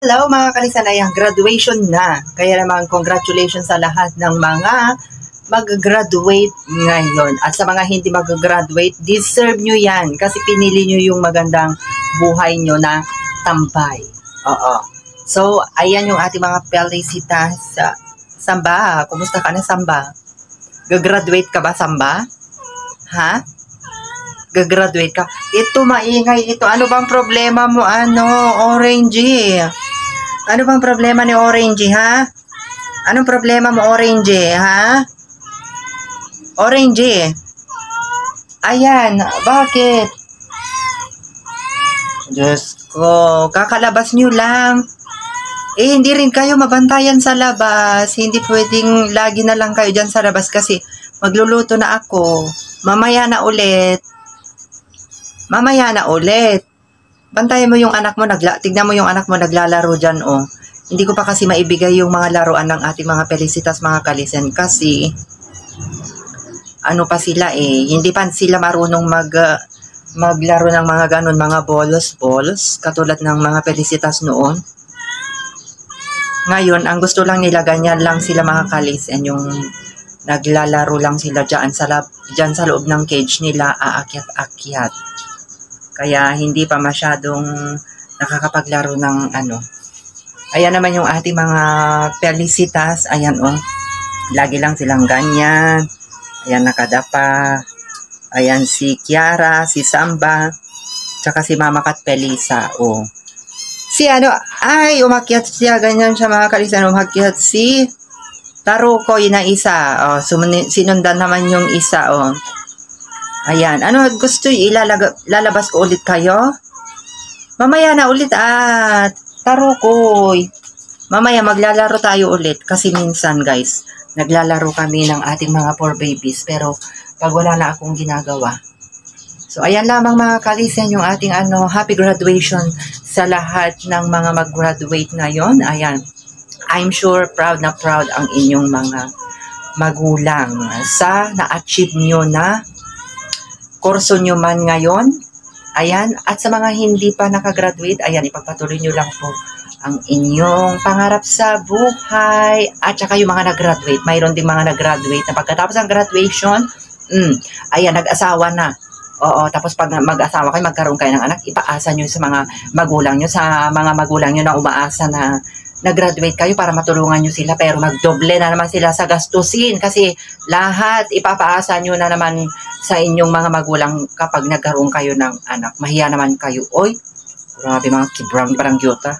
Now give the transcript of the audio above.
Hello mga kalisanayang, graduation na. Kaya naman congratulations sa lahat ng mga mag-graduate ngayon. At sa mga hindi mag-graduate, deserve nyo yan kasi pinili nyo yung magandang buhay nyo na tambay. Oo. So, ayan yung ating mga felicitas. Samba, kumusta ka na Samba? Gagraduate ka ba Samba? Ha? Gagraduate ka? Ito maingay ito. Ano bang problema mo? Orangey? Ano bang problema ni Orangey, ha? Anong problema mo, Orangey, ha? Orangey. Ayan, bakit? Diyos ko, kakalabas nyo lang. Hindi rin kayo mabantayan sa labas. Hindi pwedeng lagi na lang kayo dyan sa labas kasi magluluto na ako. Mamaya na ulit. Mamaya na ulit. Bantayan mo yung anak mo, tignan mo yung anak mo naglalaro dyan, oh. Hindi ko pa kasi maibigay yung mga laruan ng ating mga felicitas, mga kalisen, kasi ano pa sila hindi pa sila marunong maglaro ng mga ganun, mga balls, katulad ng mga felicitas noon. Ngayon, ang gusto lang nila, ganyan lang sila mga kalisen, yung naglalaro lang sila dyan sa loob ng cage nila, aakyat-akyat. Kaya hindi pa masyadong nakakapaglaro ng ano. Ayan naman yung ating mga felicitas. Ayan, oh. Lagi lang silang ganyan. Ayan, nakadapa. Ayan, si Kiara, si Samba, tsaka si Mama Kat Felisa, oh. Si umakyat siya, ganyan siya mga kalisan. Umakyat si Tarukoy na isa. Oh, sinundan naman yung isa, oh. Ayan. Ano gusto ilalabas ko ulit kayo? Mamaya na ulit Tarukoy. Mamaya maglalaro tayo ulit. Kasi minsan guys, naglalaro kami ng ating mga poor babies. Pero pag wala na akong ginagawa. So ayan lamang mga kalisen yung ating happy graduation sa lahat ng mga mag-graduate ngayon. Ayan. I'm sure proud na proud ang inyong mga magulang sa na-achieve nyo na kurso nyo man ngayon. Ayan, at sa mga hindi pa nakagraduate, ayan, ipagpatuloy nyo lang po ang inyong pangarap sa buhay. At saka yung mga nag-graduate, mayroon din mga nag-graduate na pagkatapos ng graduation, ayan, nag-asawa na. Oo, tapos pag mag-asawa kayo, magkaroon kayo ng anak, ipaasa nyo sa mga magulang nyo, na umaasa na nag-graduate kayo para matulungan nyo sila, pero magdoble na naman sila sa gastusin kasi lahat ipapaasa nyo na naman sa inyong mga magulang kapag nagkaroon kayo ng anak. Mahiya naman kayo. Oy, grabe mga kibrang, parang gyota.